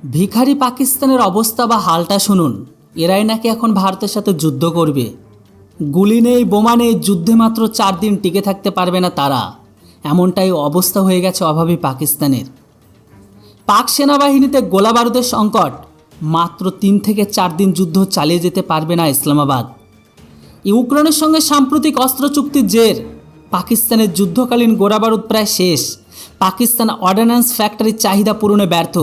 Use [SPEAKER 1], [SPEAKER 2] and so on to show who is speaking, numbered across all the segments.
[SPEAKER 1] ভিখারি পাকিস্তানের অবস্থা বা হালটা শুনুন। এরাই নাকি এখন ভারতের সাথে যুদ্ধ করবে। গুলি নেই, বোমা নেই, যুদ্ধে মাত্র 4 দিন টিকে থাকতে পারবে না তারা। এমনটাই অবস্থা হয়ে গেছে অভাবী পাকিস্তানের। পাক সেনাবাহিনীতে গোলাবারুদের সংকট। মাত্র 3 থেকে 4 দিন যুদ্ধ চালিয়ে যেতে পারবে না ইসলামাবাদ। ইউক্রেনের সঙ্গে সাম্প্রতিক অস্ত্র চুক্তির জের। পাকিস্তানের যুদ্ধকালীন গোলাবারুদ প্রায় শেষ। পাকিস্তান অর্ডিন্যান্স ফ্যাক্টরির চাহিদা পূরণে ব্যর্থ।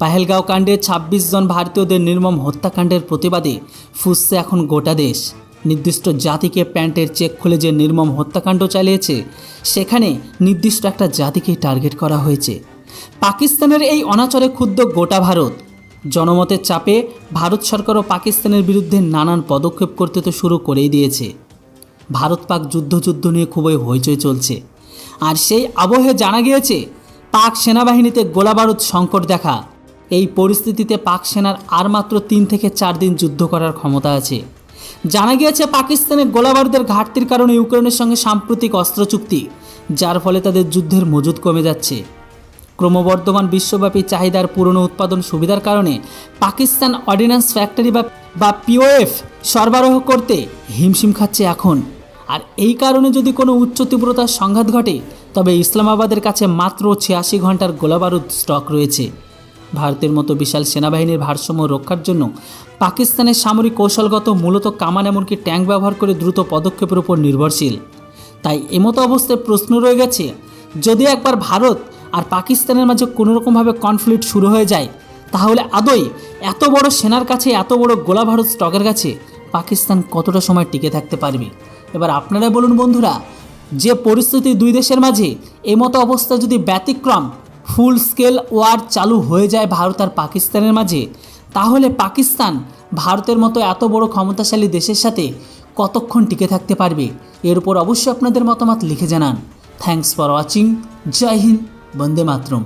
[SPEAKER 1] পাহেলগাঁও কাণ্ডে 26 জন ভারতীয়দের নির্মম হত্যাকাণ্ডের প্রতিবাদে ফুঁসছে এখন গোটা দেশ। নির্দিষ্ট জাতিকে প্যান্টের চেক খুলে যে নির্মম হত্যাকাণ্ড চালিয়েছে, সেখানে নির্দিষ্ট একটা জাতিকেই টার্গেট করা হয়েছে। পাকিস্তানের এই অনাচরে ক্ষুব্ধ গোটা ভারত। জনমতের চাপে ভারত সরকারও পাকিস্তানের বিরুদ্ধে নানান পদক্ষেপ করতে তো শুরু করেই দিয়েছে। ভারত পাক যুদ্ধ নিয়ে খুবই হইচই চলছে। আর সেই আবহে জানা গিয়েছে পাক সেনাবাহিনীতে গোলাবারুদ সংকট দেখা। এই পরিস্থিতিতে পাক সেনার আর মাত্র 3 থেকে 4 দিন যুদ্ধ করার ক্ষমতা আছে। জানা গিয়েছে পাকিস্তানের গোলাবারুদের ঘাটতির কারণে ইউক্রেনের সঙ্গে সাম্প্রতিক অস্ত্র চুক্তি, যার ফলে তাদের যুদ্ধের মজুদ কমে যাচ্ছে। ক্রমবর্ধমান বিশ্বব্যাপী চাহিদার পুরনো উৎপাদন সুবিধার কারণে পাকিস্তান অর্ডিন্যান্স ফ্যাক্টরি বা পিওএফ সরবরাহ করতে হিমশিম খাচ্ছে এখন। আর এই কারণে যদি কোনো উচ্চ তীব্রতার সংঘাত ঘটে, তবে ইসলামাবাদের কাছে মাত্র 86 ঘন্টার গোলাবারুদ স্টক রয়েছে। ভারতের মতো বিশাল সেনাবাহিনীর ভারসাম্য রক্ষার জন্য পাকিস্তানের সামরিক কৌশলগত মূলত কামান এমনকি ট্যাঙ্ক ব্যবহার করে দ্রুত পদক্ষেপের উপর নির্ভরশীল। তাই এমতো অবস্থায় প্রশ্ন রয়ে গেছে, যদি একবার ভারত আর পাকিস্তানের মাঝে কোনোরকমভাবে কনফ্লিক্ট শুরু হয়ে যায়, তাহলে আদৌ এত বড় সেনার কাছে, এত বড় গোলাবারুদ স্টকের কাছে পাকিস্তান কতটা সময় টিকে থাকতে পারবে? এবার আপনারা বলুন বন্ধুরা, যে পরিস্থিতি দুই দেশের মাঝে, এমতো অবস্থা যদি ব্যতিক্রম ফুল স্কেল ওয়ার চালু হয়ে যায় ভারত আর পাকিস্তানের মাঝে, তাহলে পাকিস্তান ভারতের মতো এত বড় ক্ষমতাশালী দেশের সাথে কতক্ষণ টিকে থাকতে পারবে? এর উপর অবশ্যই আপনাদের মতামত লিখে জানান। Thanks for watching. জয় হিন্দ, বন্দে মাতরম।